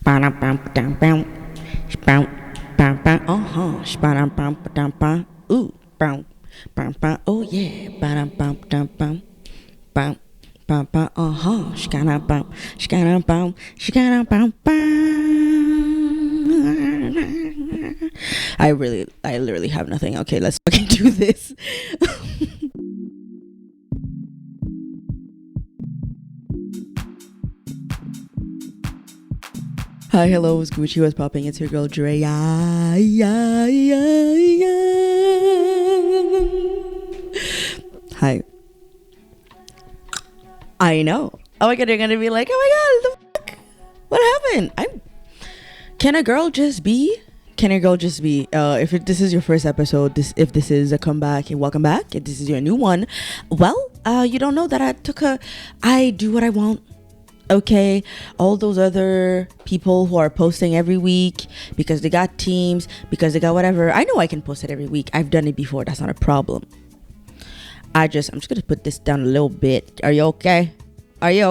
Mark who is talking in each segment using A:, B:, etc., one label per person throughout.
A: Ooh, oh yeah. I literally have nothing. Okay, let's fucking do this. Hi, hello, what's Gucci, what's popping? It's your girl Dréa. Hi. I know. Oh my god, you're gonna be like, oh my god, the fuck? What happened? Can a girl just be? If this is your first episode, if this is a comeback, welcome back. If this is your new one, well, you don't know that I do what I want. Okay, all those other people who are posting every week because they got teams, because they got whatever. I know I can post it every week. I've done it before. That's not a problem. I'm just gonna put this down a little bit. Are you okay? Eddie, are you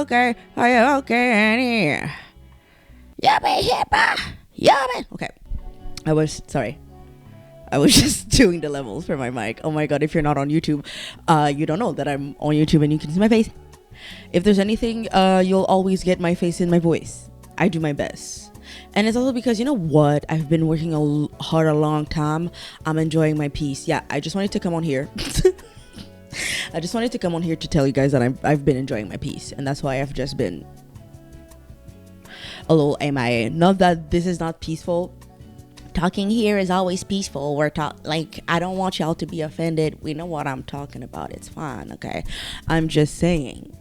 A: okay? Are you okay, Eddie? Yeah, man. Okay. I was just doing the levels for my mic. Oh my god, if you're not on YouTube, you don't know that I'm on YouTube and you can see my face. If there's anything, you'll always get my face and my voice. I do my best. And it's also because, you know what? I've been working hard a long time. I'm enjoying my peace. Yeah, I just wanted to come on here. I just wanted to come on here to tell you guys that I've been enjoying my peace. And that's why I've just been a little MIA. Not that this is not peaceful. Talking here is always peaceful. I don't want y'all to be offended. We know what I'm talking about. It's fine, okay? I'm just saying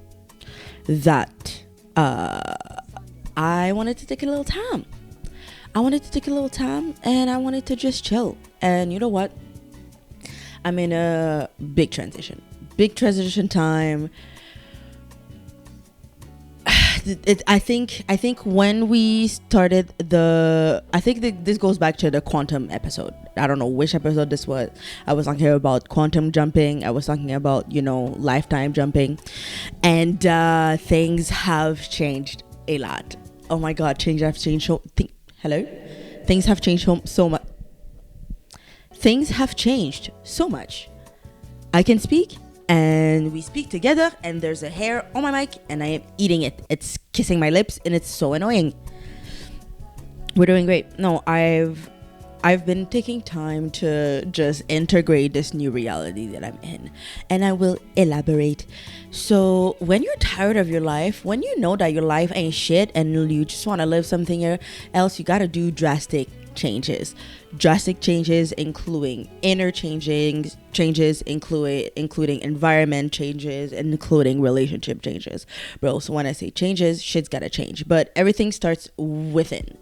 A: that I wanted to take a little time. And I wanted to just chill. And you know what? I'm in a big transition time. I think when we started this goes back to the quantum episode. I don't know which episode this was. I was talking about quantum jumping. I was talking about, lifetime jumping, and things have changed a lot. Oh my god, things have changed so much. Things have changed so much. I can speak, and we speak together, and there's a hair on my mic, and I am eating it. It's kissing my lips, and it's so annoying. We're doing great. No, I've been taking time to just integrate this new reality that I'm in, and I will elaborate. So when you're tired of your life, when you know that your life ain't shit and you just want to live something else, you got to do drastic changes, including inner changes, including environment changes, and including relationship changes, bro. So when I say changes, shit's gotta change, but everything starts within.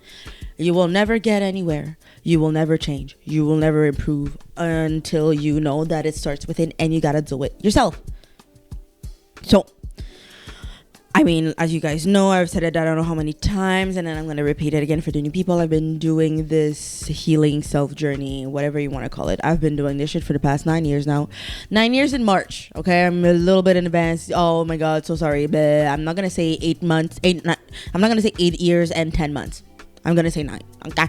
A: You will never get anywhere, you will never change, you will never improve until you know that it starts within, and you gotta do it yourself. So I mean, as you guys know, I've said it I don't know how many times, and then I'm going to repeat it again for the new people. I've been doing this healing self journey, whatever you want to call it. I've been doing this shit for the past 9 years now. 9 years in March, okay? I'm a little bit in advance. Oh my god, so sorry. But I'm not going to say 8 months. I'm not going to say 8 years and 10 months. I'm going to say 9, okay?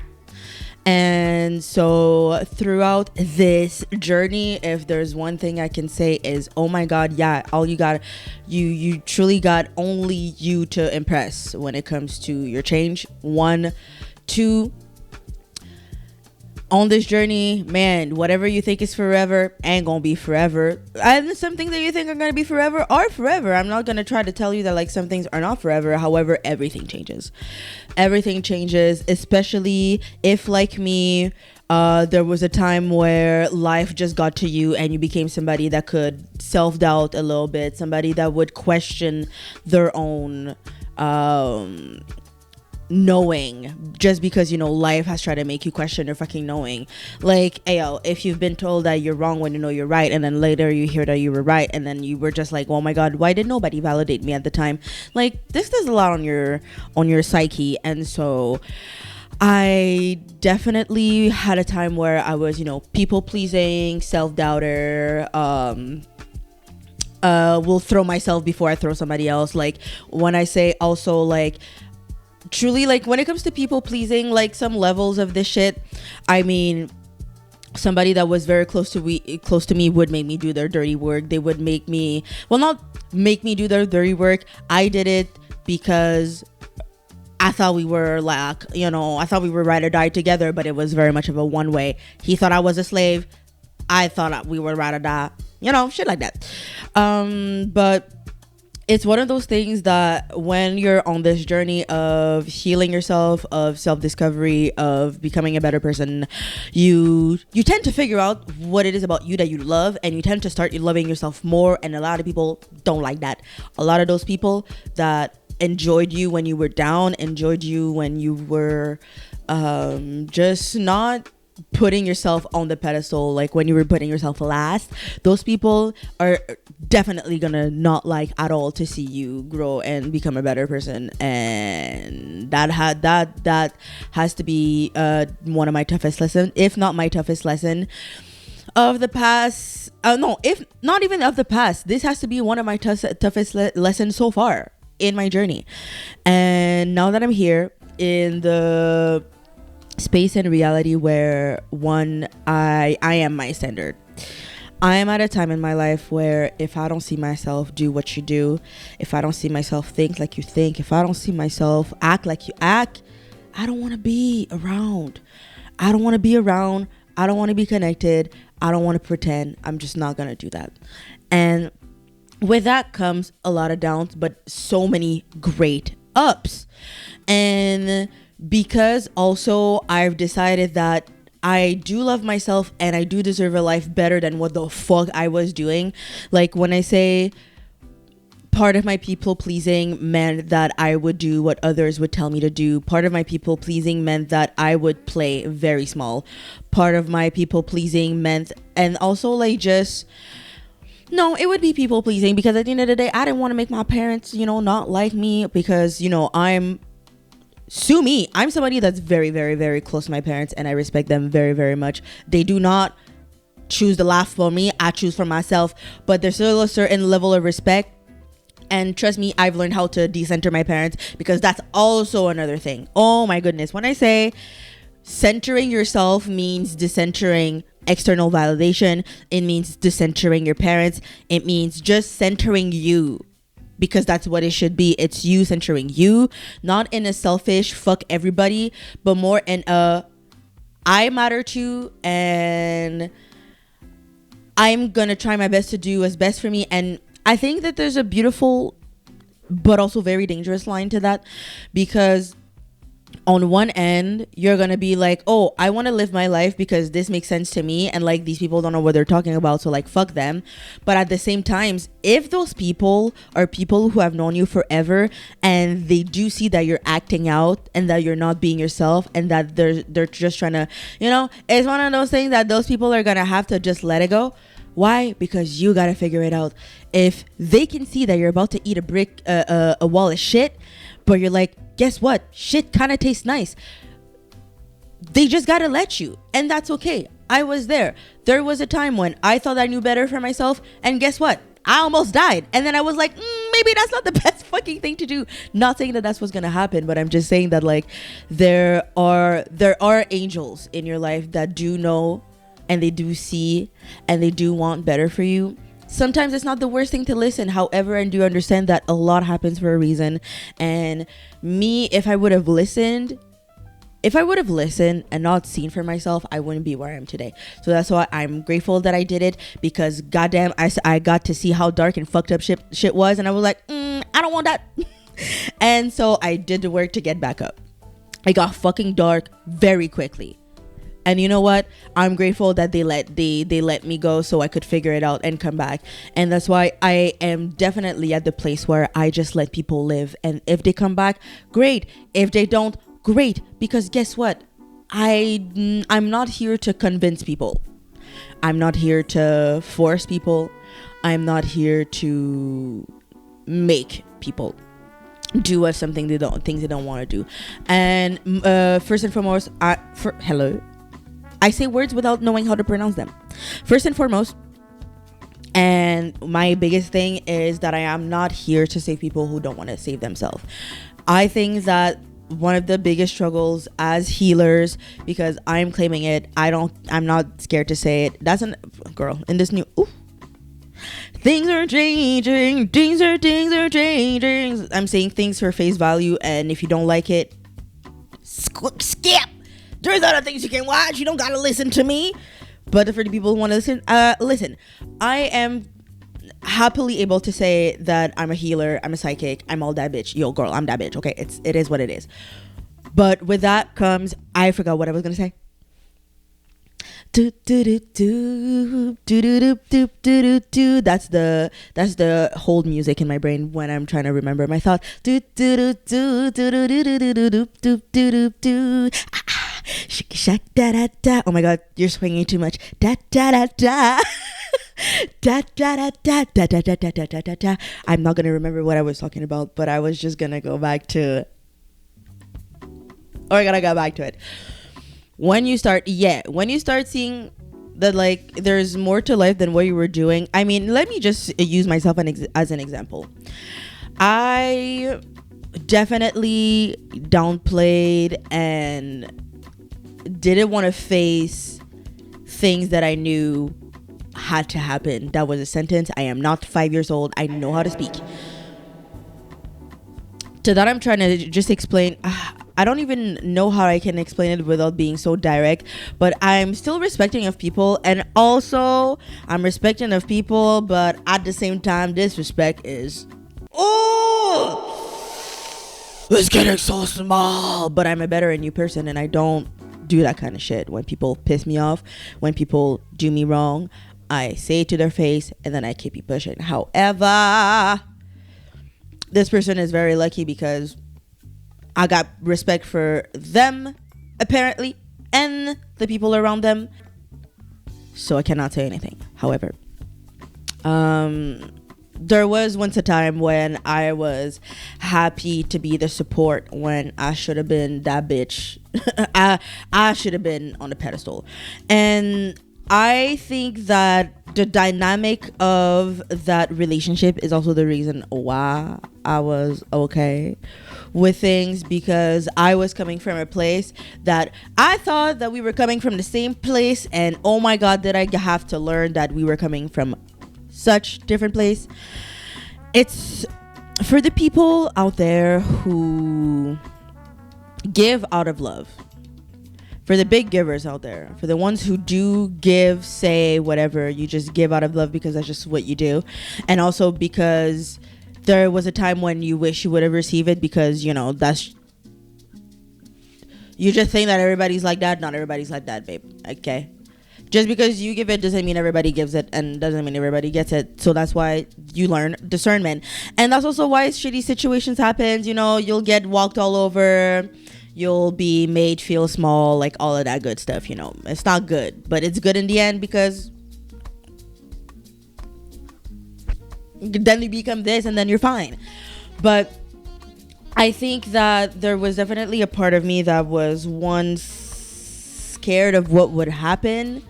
A: And so throughout this journey, if there's one thing I can say is, oh my god, yeah, you truly got only you to impress when it comes to your change. 1, 2, on this journey, man, whatever you think is forever ain't gonna be forever, and some things that you think are gonna be forever are forever. I'm not gonna try to tell you that like some things are not forever. However, everything changes, especially if, like me, there was a time where life just got to you and you became somebody that could self-doubt a little bit, somebody that would question their own knowing, just because life has tried to make you question your fucking knowing. Like, ayo, if you've been told that you're wrong when you know you're right, and then later you hear that you were right, and then you were just like, oh my god, why did nobody validate me at the time? Like, this does a lot on your psyche. And so I definitely had a time where I was people pleasing, self-doubter, will throw myself before I throw somebody else. Like when I say also like truly, like when it comes to people pleasing, like some levels of this shit, I mean, somebody that was very close to me would make me do their dirty work. They would make me, well, not make me do their dirty work. I did it because I thought we were like, you know, I thought we were ride or die together, but it was very much of a one way. He thought I was a slave. I thought we were ride or die, you know, shit like that. But it's one of those things that when you're on this journey of healing yourself, of self-discovery, of becoming a better person, you tend to figure out what it is about you that you love, and you tend to start loving yourself more. And a lot of people don't like that. A lot of those people that enjoyed you when you were down, enjoyed you when you were just not putting yourself on the pedestal, like when you were putting yourself last, those people are definitely gonna not like at all to see you grow and become a better person. And that has to be one of my toughest lessons, if not my toughest lesson of the past. No, if not even of the past, this has to be one of my toughest lessons so far in my journey. And now that I'm here in the space and reality where I am my standard, I am at a time in my life where if I don't see myself do what you do, if I don't see myself think like you think, if I don't see myself act like you act, I don't want to be around. I don't want to be around. I don't want to be connected. I don't want to pretend. I'm just not going to do that. And with that comes a lot of downs, but so many great ups. And because also I've decided that I do love myself and I do deserve a life better than what the fuck I was doing. Like when I say part of my people pleasing meant that I would do what others would tell me to do. Part of my people pleasing meant that I would play very small. Part of my people pleasing meant, and also like just, no, it would be people pleasing because at the end of the day, I didn't want to make my parents, you know, not like me because, you know, sue me. I'm somebody that's very, very, very close to my parents and I respect them very, very much. They do not choose to laugh for me. I choose for myself, but there's still a certain level of respect. And trust me, I've learned how to decenter my parents because that's also another thing. Oh my goodness. When I say centering yourself means decentering external validation, it means decentering your parents. It means just centering you. Because that's what it should be. It's you centering you, not in a selfish fuck everybody, but more in a I matter to, and I'm gonna try my best to do what's best for me. And I think that there's a beautiful but also very dangerous line to that, because on one end you're gonna be like, oh, I want to live my life because this makes sense to me, and like these people don't know what they're talking about, so like fuck them. But at the same time, if those people are people who have known you forever and they do see that you're acting out and that you're not being yourself and that they're just trying to, you know, it's one of those things that those people are gonna have to just let it go. Why? Because you gotta figure it out. If they can see that you're about to eat a wall of shit, but you're like, guess what? Shit kind of tastes nice. They just gotta let you. And that's okay. I was there. There was a time when I thought I knew better for myself. And guess what? I almost died. And then I was like, maybe that's not the best fucking thing to do. Not saying that that's what's gonna happen, but I'm just saying that like there are angels in your life that do know and they do see and they do want better for you. Sometimes it's not the worst thing to listen. However, I do understand that a lot happens for a reason. And me, if I would have listened and not seen for myself, I wouldn't be where I am today. So that's why I'm grateful that I did it, because goddamn, I got to see how dark and fucked up shit was. And I was like, I don't want that. And so I did the work to get back up. It got fucking dark very quickly. And you know what? I'm grateful that they let me go so I could figure it out and come back. And that's why I am definitely at the place where I just let people live. And if they come back, great. If they don't, great. Because guess what? I'm not here to convince people. I'm not here to force people. I'm not here to make people do things they don't want to do. And first and foremost, hello. I say words without knowing how to pronounce them. First and foremost, And my biggest thing is that I am not here to save people who don't want to save themselves. I think that one of the biggest struggles as healers, because I'm claiming it, I'm not scared to say it. That's an girl in this new things are changing, things are changing. I'm saying things for face value, and if you don't like it, skip. There's other things you can watch. You don't gotta listen to me. But for the people who want to listen, I am happily able to say that I'm a healer, I'm a psychic, I'm all that bitch. Yo, girl, I'm that bitch. Okay, it is what it is. But with that comes, I forgot what I was gonna say. That's the hold music in my brain when I'm trying to remember my thought. Oh my god, you're swinging too much. I'm not gonna remember what I was talking about, but I was just gonna go back to, or I gotta go back to it. When you start seeing that, like, there's more to life than what you were doing. I mean, let me just use myself as an example. I definitely downplayed and didn't want to face things that I knew had to happen. That was a sentence. I am not 5 years old. I know how to speak. To that, I'm trying to just explain. I don't even know how I can explain it without being so direct, but I'm still respecting of people, and also I'm respecting of people, but at the same time, disrespect is, it's getting so small. But I'm a better and new person, and I don't do that kind of shit. When people piss me off, when people do me wrong, I say it to their face, and then I keep it pushing. However, this person is very lucky because I got respect for them, apparently, and the people around them. So I cannot say anything. However, there was once a time when I was happy to be the support when I should have been that bitch. I should have been on the pedestal. And I think that the dynamic of that relationship is also the reason why I was okay with things, because I was coming from a place that I thought that we were coming from the same place, and oh my god, did I have to learn that we were coming from such different place. It's for the people out there who give out of love, for the big givers out there, for the ones who do give, say, whatever, you just give out of love because that's just what you do. And also because there was a time when you wish you would have received it, because, you know, that's, you just think that everybody's like that. Not everybody's like that, babe. Okay? Just because you give it doesn't mean everybody gives it, and doesn't mean everybody gets it. So that's why you learn discernment. And that's also why shitty situations happen. You know, you'll get walked all over. You'll be made feel small, like all of that good stuff, you know. It's not good, but it's good in the end, because then you become this and then you're fine. But I think that there was definitely a part of me that was once scared of what would happen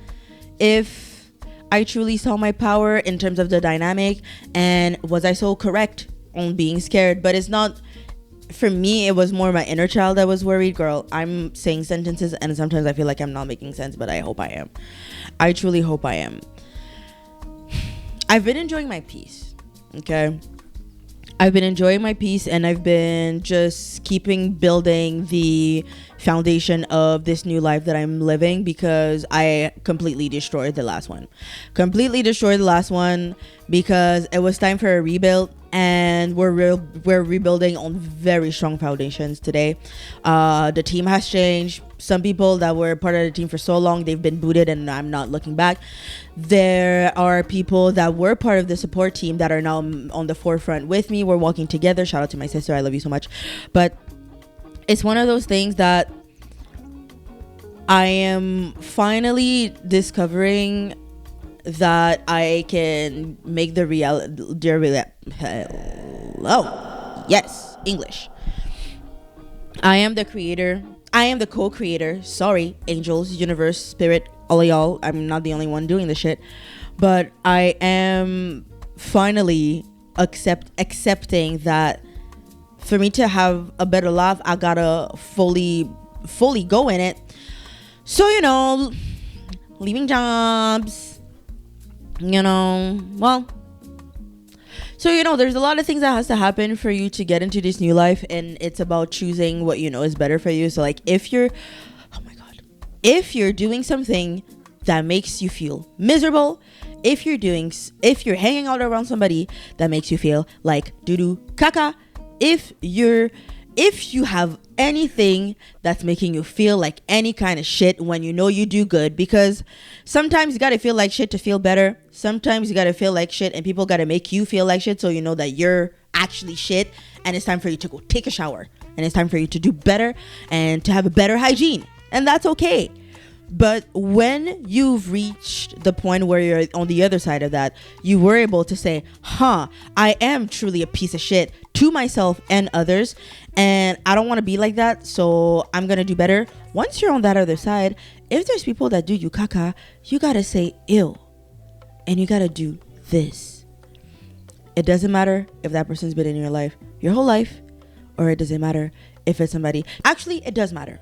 A: if I truly saw my power in terms of the dynamic, and was I so correct on being scared? But it's not. For me, it was more my inner child that was worried. Girl, I'm saying sentences and sometimes I feel like I'm not making sense, but I hope I am. I truly hope I am. I've been enjoying my peace. Okay? I've been enjoying my peace, and I've been just keeping building the foundation of this new life that I'm living, because I completely destroyed the last one. Because it was time for a rebuild, and we're rebuilding on very strong foundations today. The team has changed. Some people that were part of the team for so long, they've been booted, and I'm not looking back. There are people that were part of the support team that are now on the forefront with me. We're walking together. Shout out to my sister. I love you so much. But it's one of those things that I am finally discovering that I can make the hello. Yes, English. I am the creator. I am the co-creator. Sorry, angels, universe, spirit, all of y'all. I'm not the only one doing this shit. But I am finally accepting that for me to have a better life, I gotta fully go in it. So, leaving jobs, well, so, there's a lot of things that has to happen for you to get into this new life, and it's about choosing what is better for you. So like if you're doing something that makes you feel miserable, if you're hanging out around somebody that makes you feel like doo-doo caca, if you have anything that's making you feel like any kind of shit when you do good, because sometimes you gotta feel like shit to feel better. Sometimes you gotta feel like shit and people gotta make you feel like shit so you know that you're actually shit, and it's time for you to go take a shower, and it's time for you to do better and to have a better hygiene, and that's okay. But when you've reached the point where you're on the other side of that, you were able to say, I am truly a piece of shit to myself and others, and I don't want to be like that, so I'm going to do better. Once you're on that other side, if there's people that do you caca, you got to say ew, and you got to do this. It doesn't matter if that person's been in your life your whole life, or it doesn't matter if it's somebody. Actually, it does matter.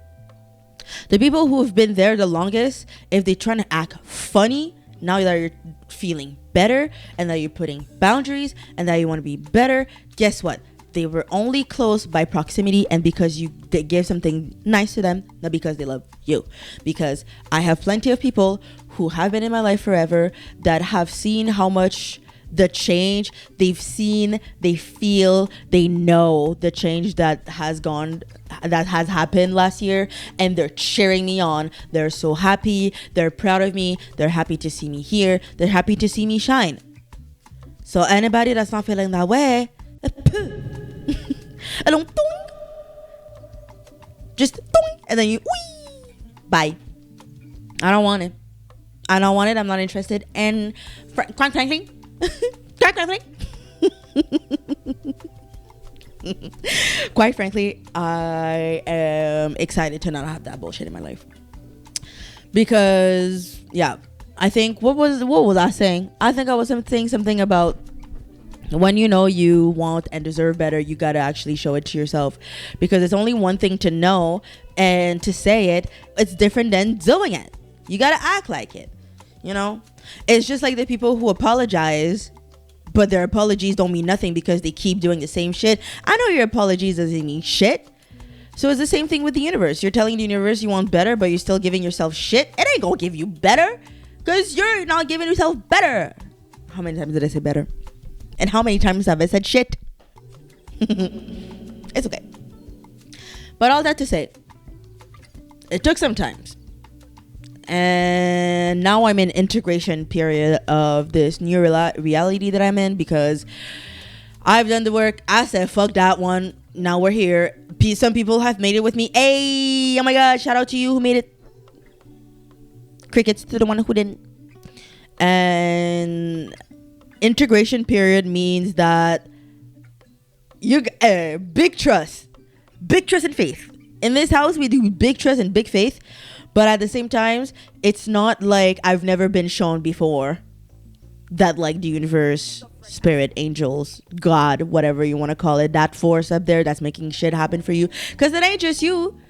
A: The people who have been there the longest, if they're trying to act funny, now that you're feeling better and that you're putting boundaries and that you want to be better, guess what? They were only close by proximity and because you gave something nice to them, not because they love you. Because I have plenty of people who have been in my life forever that have seen how much the change they've seen, they feel, they know the change that has happened last year, and they're cheering me on. They're so happy, they're proud of me, they're happy to see me here, they're happy to see me shine. So anybody that's not feeling that way, just and then you bye. I don't want it. I'm not interested. And quite frankly, I am excited to not have that bullshit in my life. Because I think what was I saying? I think I was saying something about when you want and deserve better, you gotta actually show it to yourself, because it's only one thing to know and to say it. It's different than doing it. You gotta act like it. It's just like the people who apologize, but their apologies don't mean nothing because they keep doing the same shit. I know your apologies doesn't mean shit. So it's the same thing with the universe. You're telling the universe you want better, but you're still giving yourself shit. It ain't gonna give you better because you're not giving yourself better. How many times did I say better? And how many times have I said shit? It's okay. But all that to say, it took some time. And now I'm in integration period of this new reality that I'm in, because I've done the work. I said fuck that one. Now we're here. Some people have made it with me. Hey, oh my god, shout out to you who made it. Crickets to the one who didn't. And integration period means that you big trust and faith. In this house we do big trust and big faith. But at the same time, it's not like I've never been shown before that like the universe, spirit, angels, God, whatever you want to call it, that force up there that's making shit happen for you. Because it ain't just you.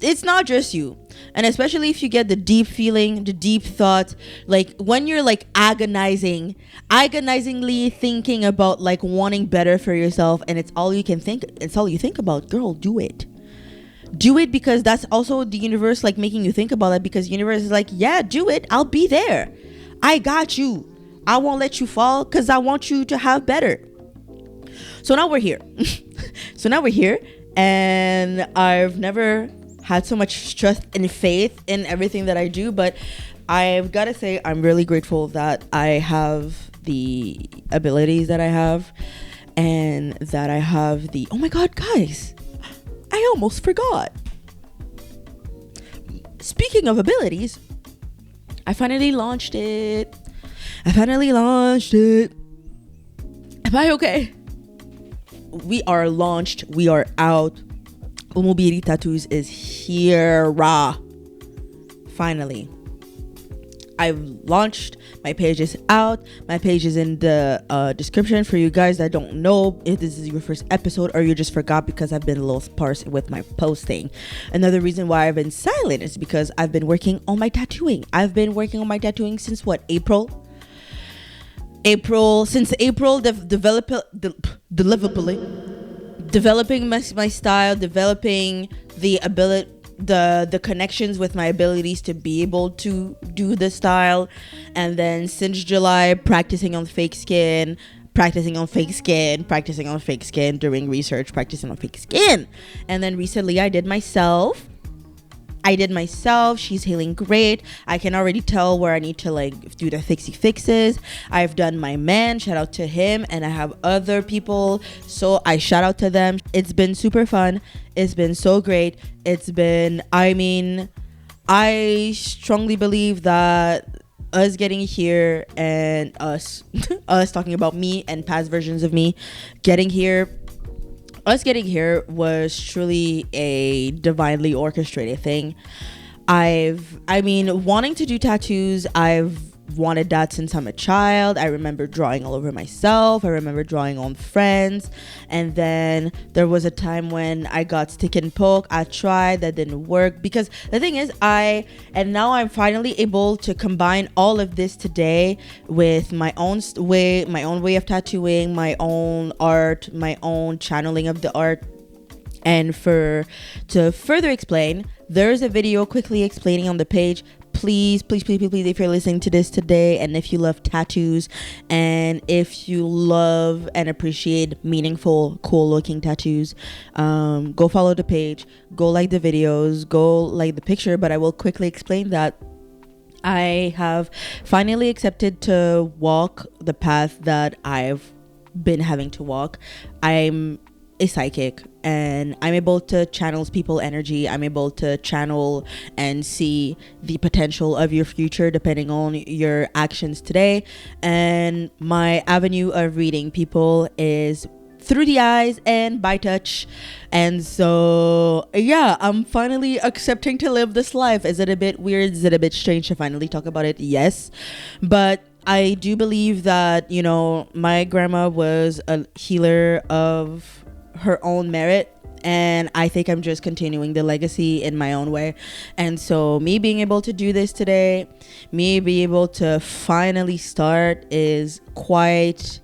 A: It's not just you. And especially if you get the deep feeling, the deep thought, like when you're like agonizingly thinking about like wanting better for yourself, and it's all you think about, girl, do it. Do it, because that's also the universe like making you think about it, because the universe is like, yeah, do it. I'll be there. I got you. I won't let you fall because I want you to have better. So now we're here. And I've never had so much trust and faith in everything that I do, but I've got to say I'm really grateful that I have the abilities that I have, and that I have the, oh my god, guys, I almost forgot. Speaking of abilities, I finally launched it. Am I okay? We are launched. We are out. Umubiri Tattoos is here. Finally. I've launched. My page is out. My page is in the description for you guys that don't know if this is your first episode or you just forgot, because I've been a little sparse with my posting. Another reason why I've been silent is because I've been working on my tattooing. I've been working on my tattooing since what? April, developing my style, developing the connections with my abilities to be able to do the style. And then since July, practicing on fake skin, doing research, practicing on fake skin. And then recently I did myself. She's healing great. I can already tell where I need to like do the fixes. I've done my man, shout out to him, and I have other people, so I shout out to them. It's been super fun. It's been so great. I strongly believe that us getting here and us talking about me and past versions of me getting here was truly a divinely orchestrated thing. Wanting to do tattoos, I've wanted that since I'm a child. I remember drawing all over myself. I remember drawing on friends. And then there was a time when I got stick and poke. I tried, that didn't work, because the thing is now I'm finally able to combine all of this today with my own way of tattooing, my own art, my own channeling of the art. And to further explain, there's a video quickly explaining on the page. Please, if you're listening to this today, and if you love tattoos, and if you love and appreciate meaningful, cool looking tattoos, go follow the page, go like the videos, go like the picture. But I will quickly explain that I have finally accepted to walk the path that I've been having to walk. I'm a psychic, and I'm able to channel people's energy. I'm able to channel and see the potential of your future depending on your actions today. And my avenue of reading people is through the eyes and by touch. And so yeah, I'm finally accepting to live this life. Is it a bit weird? Is it a bit strange to finally talk about it? Yes, but I do believe that, my grandma was a healer of her own merit, and I think I'm just continuing the legacy in my own way. And so me being able to do this today, me being able to finally start, is quite,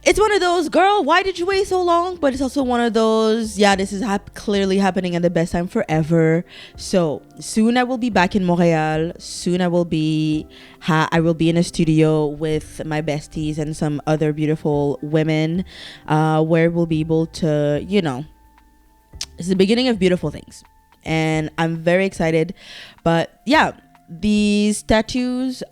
A: it's one of those, girl, why did you wait so long? But it's also one of those, yeah, this is clearly happening at the best time forever. So soon I will be back in Montreal. Soon I will be in a studio with my besties and some other beautiful women, where we'll be able to, it's the beginning of beautiful things. And I'm very excited. But yeah, these tattoos,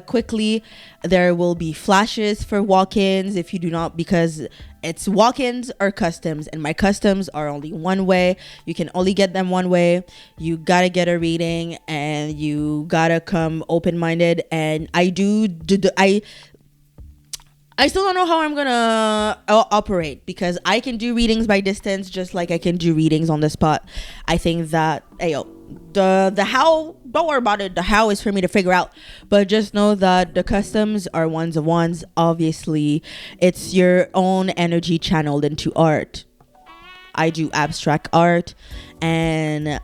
A: quickly, there will be flashes for walk-ins if you do not, because it's walk-ins or customs, and my customs are only one way. You can only get them one way. You gotta get a reading, and you gotta come open-minded. And I still don't know how I'm gonna operate, because I can do readings by distance just like I can do readings on the spot. I think that the how, don't worry about it. The how is for me to figure out, but just know that the customs are ones of ones. Obviously, it's your own energy channeled into art. I do abstract art, and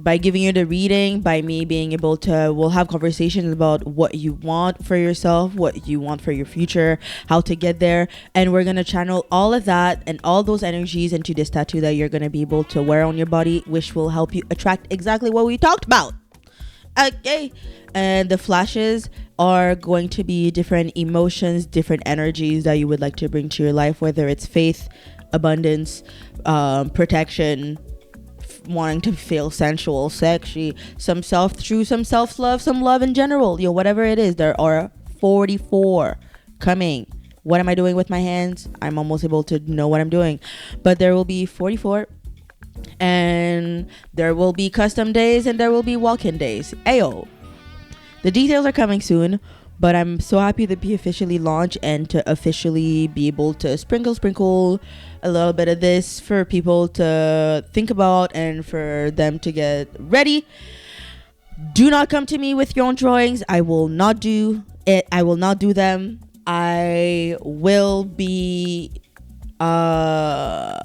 A: by giving you the reading, by me being able to, we'll have conversations about what you want for yourself, what you want for your future, how to get there, and we're gonna channel all of that and all those energies into this tattoo that you're gonna be able to wear on your body, which will help you attract exactly what we talked about. Okay, and the flashes are going to be different emotions, different energies that you would like to bring to your life, whether it's faith, abundance, protection, wanting to feel sensual, sexy, some self-love, some love in general, whatever it is. There are 44 coming. What am I doing with my hands? I'm almost able to know what I'm doing, but there will be 44, and there will be custom days, and there will be walk-in days. Ayo, the details are coming soon. But I'm so happy to be officially launched and to officially be able to sprinkle a little bit of this for people to think about and for them to get ready. Do not come to me with your own drawings. I will not do it. I will not do them. I will be Ayo,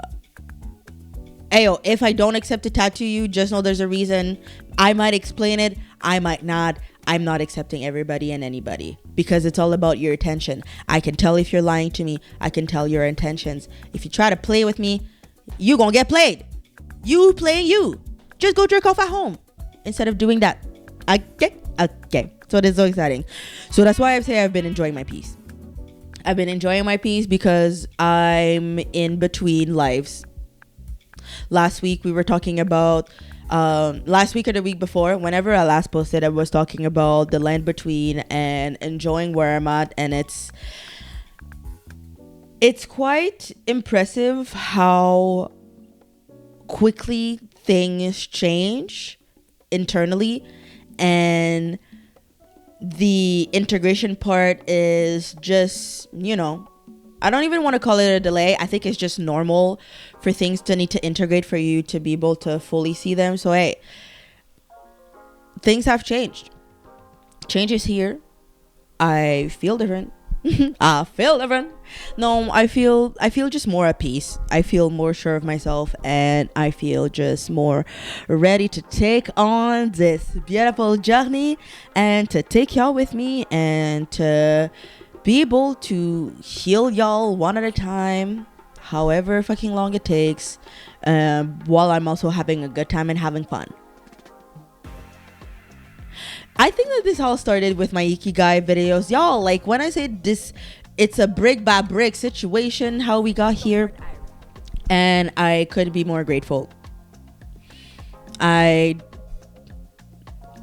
A: if I don't accept to tattoo you, just know there's a reason. I might explain it, I might not. I'm not accepting everybody and anybody because it's all about your attention. I can tell if you're lying to me. I can tell your intentions. If you try to play with me, you gonna get played. You playing you. Just go jerk off at home instead of doing that. Okay. So it is so exciting. So that's why I say I've been enjoying my peace. I've been enjoying my peace because I'm in between lives. Last week we were talking about last week or the week before, whenever I last posted, I was talking about the land between and enjoying where I'm at, and it's quite impressive how quickly things change internally, and the integration part is just, I don't even want to call it a delay. I think it's just normal for things to need to integrate for you to be able to fully see them. So, hey, things have changed. Change is here. I feel different. I feel different. No, I feel just more at peace. I feel more sure of myself, and I feel just more ready to take on this beautiful journey and to take y'all with me and to be able to heal y'all one at a time, however fucking long it takes, while I'm also having a good time and having fun. I think that this all started with my Ikigai videos. Y'all, like when I say this, it's a brick by brick situation, how we got here. And I couldn't be more grateful. I'm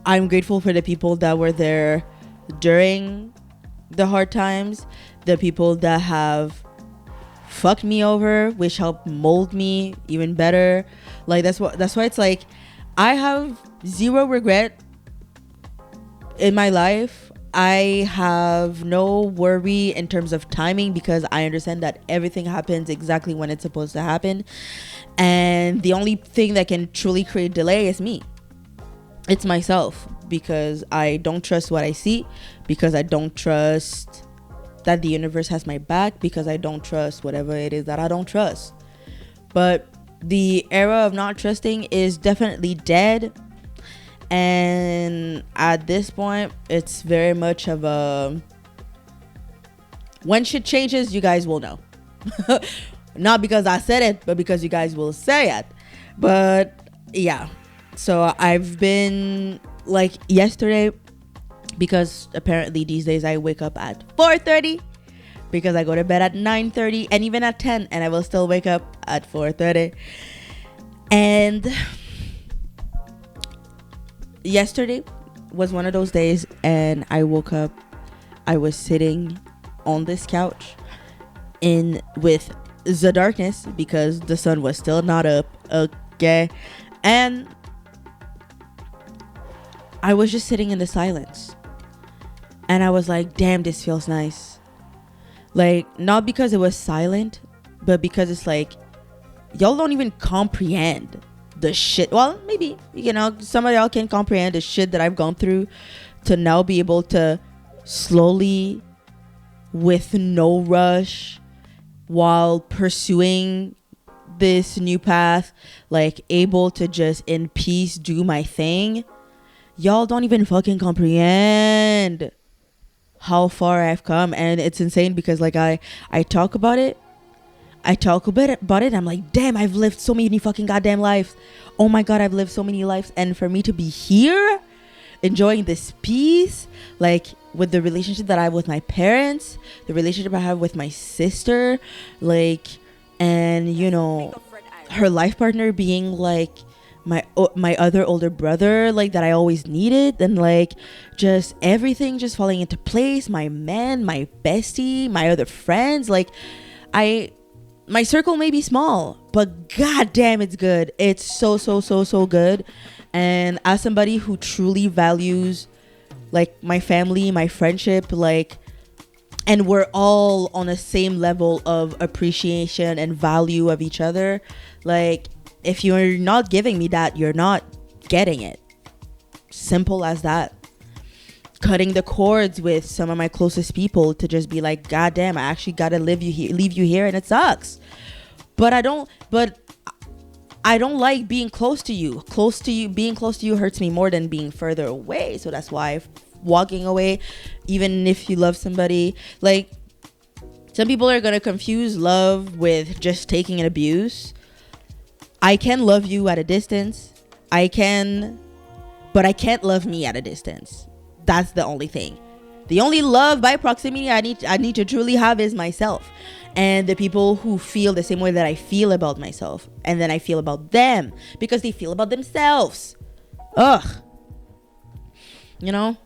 A: grateful for the people that were there during the hard times, the people that have fucked me over, which helped mold me even better. Like that's why it's like I have zero regret in my life. I have no worry in terms of timing because I understand that everything happens exactly when it's supposed to happen, and the only thing that can truly create delay is me. It's myself, because I don't trust what I see, because I don't trust that the universe has my back, because I don't trust whatever it is that I don't trust. But the era of not trusting is definitely dead. And at this point, it's very much of a, when shit changes, you guys will know. Not because I said it, but because you guys will say it. But yeah, so I've been like yesterday, because apparently these days I wake up at 4:30 because I go to bed at 9:30 and even at 10, and I will still wake up at 4:30. And yesterday was one of those days, and I woke up, I was sitting on this couch with the darkness because the sun was still not up, okay, and I was just sitting in the silence, and I was like, damn, this feels nice. Like, not because it was silent, but because it's like, y'all don't even comprehend the shit. Well, maybe, some of y'all can comprehend the shit that I've gone through to now be able to slowly, with no rush, while pursuing this new path, like able to just in peace do my thing. Y'all don't even fucking comprehend how far I've come. And it's insane because like I talk about it. I talk a bit about it. I'm like, damn, I've lived so many fucking goddamn lives. Oh my God, I've lived so many lives. And for me to be here, enjoying this peace, like with the relationship that I have with my parents, the relationship I have with my sister, like, and her life partner being like my other older brother, like that I always needed, and like just everything just falling into place. My man, my bestie, my other friends, like my circle may be small, but goddamn, it's good. It's so good. And as somebody who truly values like my family, my friendship, like, and we're all on the same level of appreciation and value of each other, like, if you're not giving me that, you're not getting it. Simple as that. Cutting the cords with some of my closest people to just be like, God damn, I actually gotta leave you here, and it sucks. But I don't like being close to you. Being close to you hurts me more than being further away. So that's why walking away, even if you love somebody, like, some people are gonna confuse love with just taking an abuse. I can love you at a distance. But I can't love me at a distance. That's the only thing. The only love by proximity I need to truly have is myself, and the people who feel the same way that I feel about myself, and then I feel about them because they feel about themselves. Ugh. You know,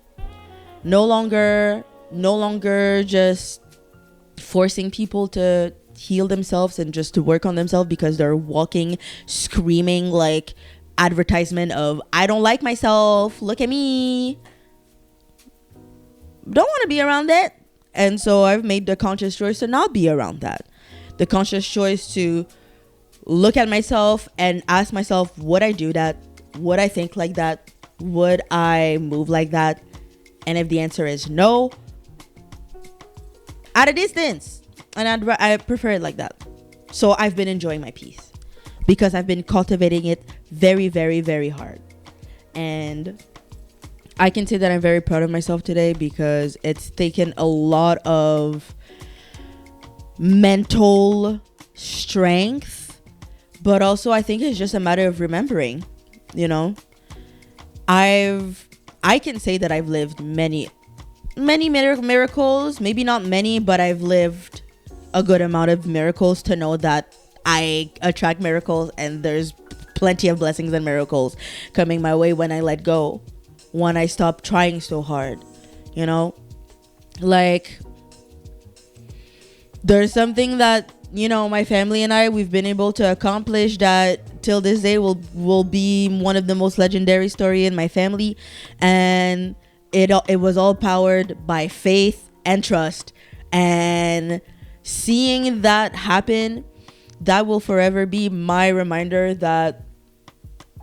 A: no longer just forcing people to heal themselves and just to work on themselves because they're walking screaming like advertisement of, I don't like myself, look at me. Don't want to be around that. And so I've made the conscious choice to not be around that. The conscious choice to look at myself and ask myself, would I do that? Would I think like that? Would I move like that? And if the answer is no, at a distance. And I prefer it like that. So I've been enjoying my peace because I've been cultivating it very, very, very hard. And I can say that I'm very proud of myself today because it's taken a lot of mental strength, but also I think it's just a matter of remembering, you know. I can say that I've lived many miracles, maybe not many, but I've lived a good amount of miracles to know that I attract miracles, and there's plenty of blessings and miracles coming my way when I let go, when I stop trying so hard, you know. Like, there's something that, you know, my family and we've been able to accomplish that till this day will be one of the most legendary story in my family, and it was all powered by faith and trust, and seeing that happen, that will forever be my reminder that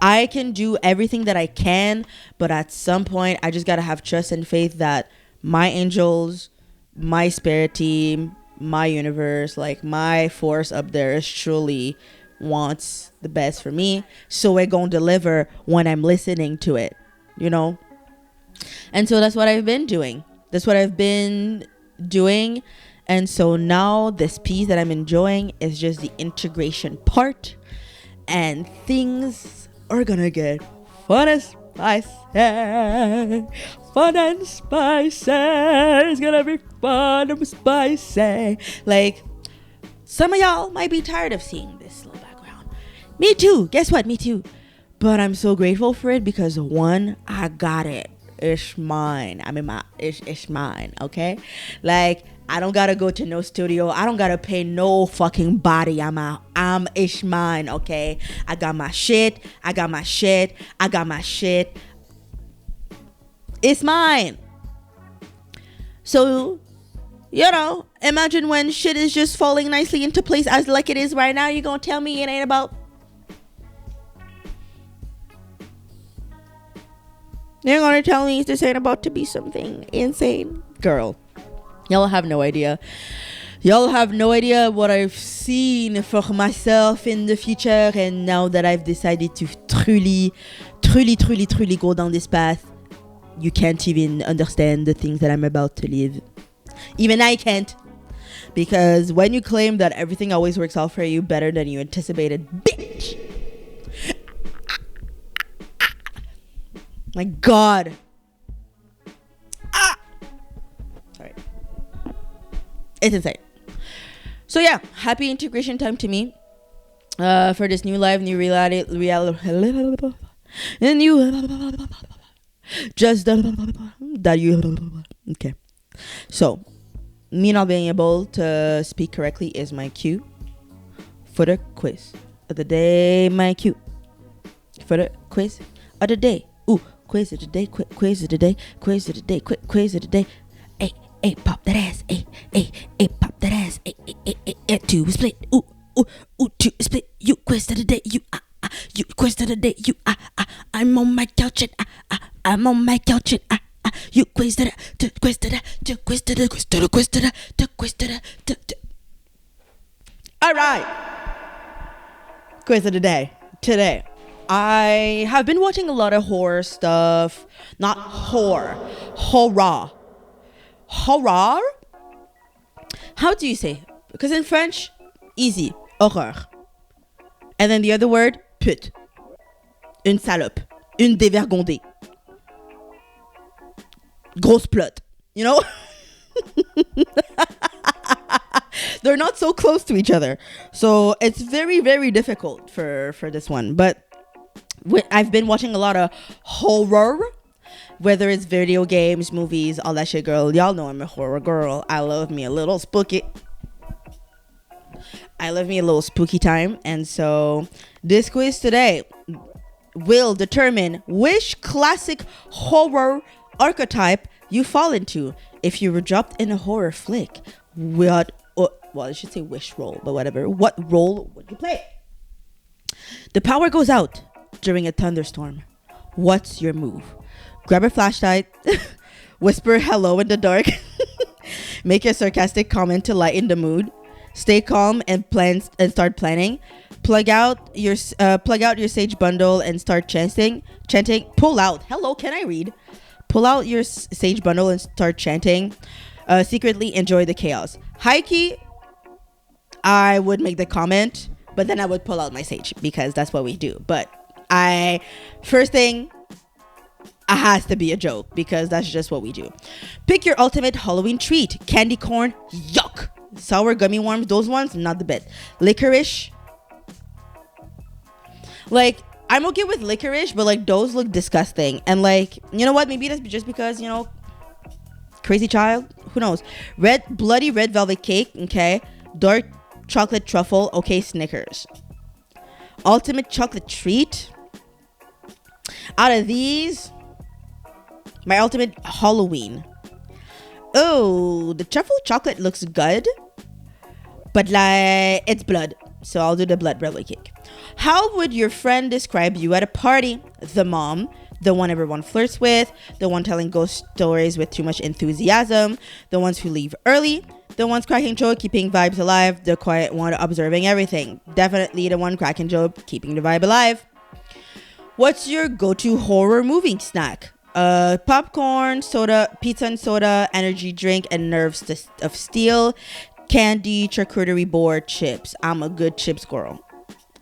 A: I can do everything that I can, but at some point I just gotta have trust and faith that my angels, my spirit team, my universe, like my force up there is truly wants the best for me, so it gonna deliver when I'm listening to it, you know. And so that's what I've been doing. And so now this piece that I'm enjoying is just the integration part, and things are gonna get fun and spicy. Fun and spicy. It's gonna be fun and spicy. Like, some of y'all might be tired of seeing this little background. Me too. Guess what? Me too. But I'm so grateful for it because, one, I got it. It's mine. I mean, it's mine. Okay? Like, I don't gotta go to no studio. I don't gotta pay no fucking body. It's mine. Okay? I got my shit. It's mine. So, you know, imagine when shit is just falling nicely into place as like it is right now. You gonna tell me it ain't about? You're gonna tell me this ain't about to be something insane? Girl, y'all have no idea. Y'all have no idea what I've seen for myself in the future. And now that I've decided to truly go down this path, you can't even understand the things that I'm about to live. Even I can't. Because when you claim that everything always works out for you better than you anticipated, bitch. My God. Sorry. It's insane. So yeah, happy integration time to me. For this new life, new reality, and new just that you okay. So me not being able to speak correctly is my cue for the quiz of the day. My cue for the quiz of the day. Ooh, quiz of the day, quiz of the day, quiz of the day, quiz of the day. Hey, pop that ass. Hey, pop that ass. Hey, two split. Ooh, two split. You quiz of the day. You quiz of the day. I'm on my couch and I'm on my couch and you quiz that, quiz that, quiz that, quiz that, quiz that, quiz that. All right. Quiz of the day. Today, I have been watching a lot of horror stuff. Not horror. Horror. Horror? How do you say? Because in French, easy. Horreur. And then the other word, pute. Une salope. Une dévergondée. Grosse plot. You know? They're not so close to each other. So it's very, very difficult for this one. But I've been watching a lot of horror. Whether it's video games, movies, all that shit, girl. Y'all know I'm a horror girl. I love me a little spooky. I love me a little spooky time. And so this quiz today will determine which classic horror archetype you fall into. If you were dropped in a horror flick, well, I should say which role, but whatever. What role would you play? The power goes out during a thunderstorm. What's your move? Grab a flashlight, whisper hello in the dark, make a sarcastic comment to lighten the mood, stay calm and start planning, plug out your sage bundle and start chanting, pull out, hello, can I read? Pull out your sage bundle and start chanting, secretly enjoy the chaos. High key, I would make the comment, but then I would pull out my sage because that's what we do. But first thing, it has to be a joke because that's just what we do. Pick your ultimate Halloween treat. Candy corn, yuck. Sour gummy worms, those ones, not the bit. Licorice. Like, I'm okay with licorice, but like those look disgusting. And like, you know what? Maybe that's just because, you know, crazy child. Who knows? Bloody red velvet cake, okay. Dark chocolate truffle, okay. Snickers. Ultimate chocolate treat. Out of these, my ultimate Halloween. Oh, the truffle chocolate looks good, but like it's blood, so I'll do the blood velvet cake. How would your friend describe you at a party? The mom, the one everyone flirts with, the one telling ghost stories with too much enthusiasm, the ones who leave early, the ones cracking joke, keeping vibes alive, the quiet one observing everything. Definitely the one cracking joke, keeping the vibe alive. What's your go-to horror movie snack? Popcorn, soda, pizza and soda, energy drink, and nerves of steel, candy, charcuterie board, chips. I'm a good chips girl.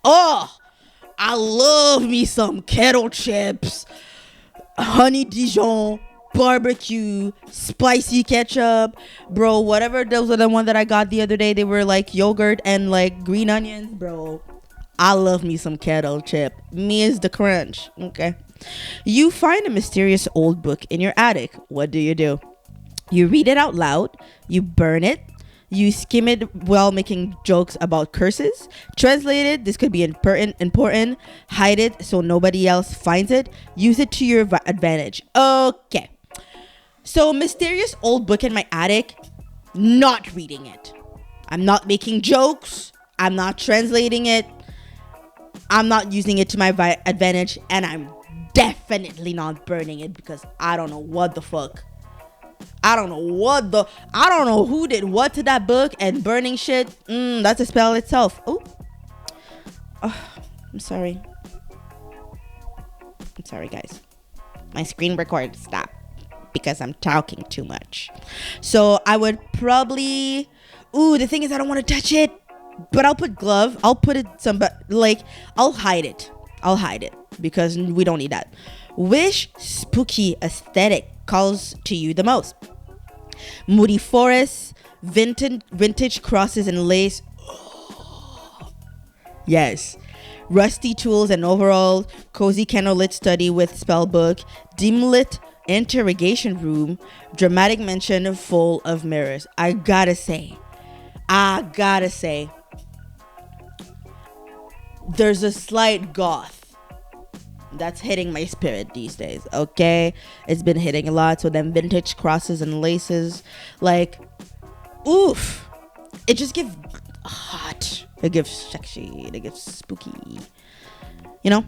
A: Oh, I love me some kettle chips, honey Dijon, barbecue, spicy ketchup, bro. Whatever, those are the one that I got the other day. They were like yogurt and like green onions, bro. I love me some kettle chip. Me is the crunch. Okay. You find a mysterious old book in your attic. What do? You read it out loud. You burn it. You skim it while making jokes about curses. Translate it. This could be important. Hide it so nobody else finds it. Use it to your advantage. Okay. So, mysterious old book in my attic. Not reading it. I'm not making jokes. I'm not translating it. I'm not using it to my advantage, and I'm definitely not burning it because I don't know what the fuck. I don't know who did what to that book, and burning shit, that's a spell itself. Oh, I'm sorry, guys. My screen record stopped because I'm talking too much. So I would probably, the thing is I don't want to touch it. But I'll put glove. I'll put it I'll hide it because we don't need that. Which spooky aesthetic calls to you the most? Moody forests, vintage crosses and lace. Yes. Rusty tools and overalls, cozy candlelit study with spell book, dim lit interrogation room, dramatic mansion full of mirrors. I gotta say, there's a slight goth that's hitting my spirit these days, okay? It's been hitting a lot. So them vintage crosses and laces, like, oof. It just gives hot. It gives sexy. It gives spooky. You know?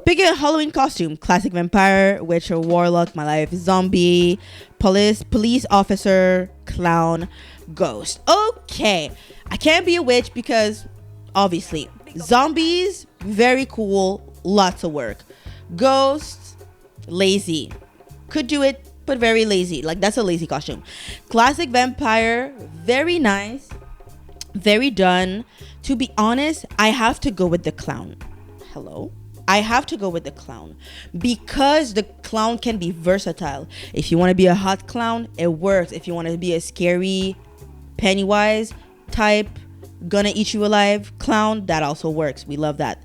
A: Pick a Halloween costume. Classic vampire, witch or warlock, my life, zombie, police officer, clown, ghost. Okay. I can't be a witch because obviously zombies, very cool, lots of work. Ghosts, lazy. Could do it, but very lazy. Like, that's a lazy costume. Classic vampire, very nice, very done. To be honest, I have to go with the clown. Hello? I have to go with the clown because the clown can be versatile. If you want to be a hot clown, it works. If you want to be a scary Pennywise type, gonna eat you alive clown, that also works. We love that.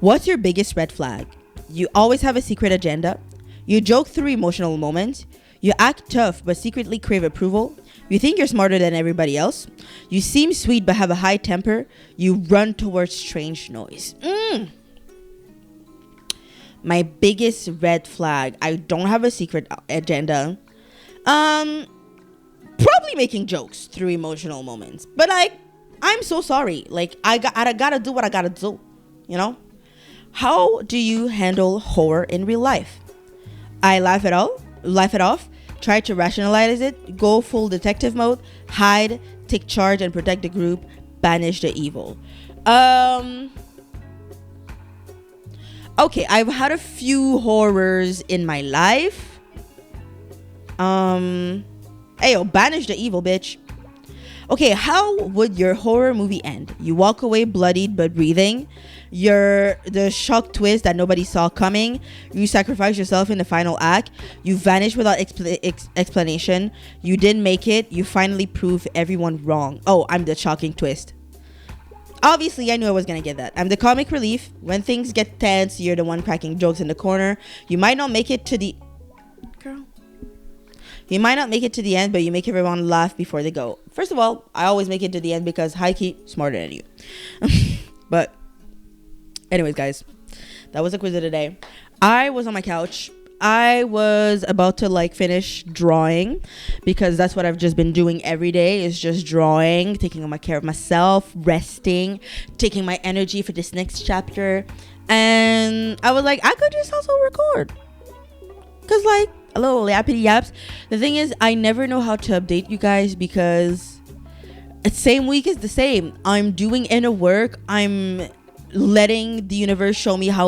A: What's your biggest red flag? You always have a secret agenda. You joke through emotional moments. You act tough but secretly crave approval. You think you're smarter than everybody else. You seem sweet but have a high temper. You run towards strange noise. My biggest red flag. I don't have a secret agenda. Probably making jokes through emotional moments. But I'm so sorry. Like, I gotta do what I gotta do. You know? How do you handle horror in real life? I laugh it off, try to rationalize it, go full detective mode, hide, take charge and protect the group, banish the evil. Okay, I've had a few horrors in my life. Ayo, banish the evil, bitch. Okay, how would your horror movie end? You walk away bloodied but breathing. You're the shock twist that nobody saw coming. You sacrifice yourself in the final act. You vanish without explanation. You didn't make it. You finally prove everyone wrong. Oh, I'm the shocking twist. Obviously, I knew I was gonna get that. I'm the comic relief. When things get tense, you're the one cracking jokes in the corner. You might not make it to the... Girl. You might not make it to the end, but you make everyone laugh before they go. First of all, I always make it to the end because high-key, smarter than you. But anyways, guys, that was the quiz of the day. I was on my couch. I was about to finish drawing because that's what I've just been doing every day, is just drawing, taking care of myself, resting, taking my energy for this next chapter. And I was like, I could just also record because hello, yappity yaps. The thing is, I never know how to update you guys because it's same week is the same. I'm doing inner work. I'm letting the universe show me how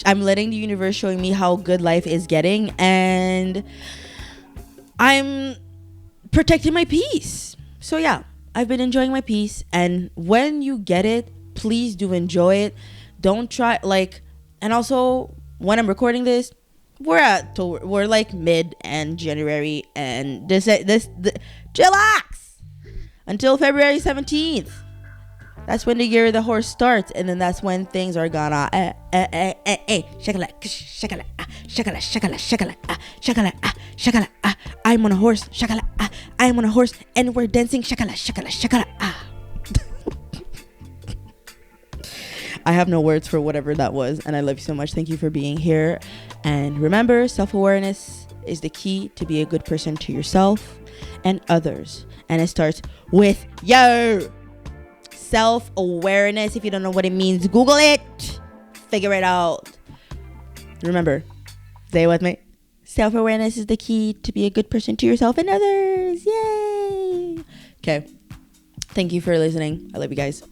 A: I'm letting the universe showing me how good life is getting, and I'm protecting my peace. So yeah, I've been enjoying my peace, and when you get it, please do enjoy it. Don't try and also when I'm recording this, we're mid and January, and this chillax until February 17th. That's when the year of the horse starts, and then that's when things are gonna shakala, shakala, shakala, shakala, shakala, shakala, shakala. I'm on a horse, shakala. I'm on a horse, and we're dancing, shakala, shakala, shakala. I have no words for whatever that was, and I love you so much. Thank you for being here, and remember, self-awareness is the key to be a good person to yourself and others, and it starts with you. Self-awareness. If you don't know what it means, Google it, figure it out. Remember, say it with me. Self-awareness is the key to be a good person to yourself and others. Yay. Okay, thank you for listening. I love you guys.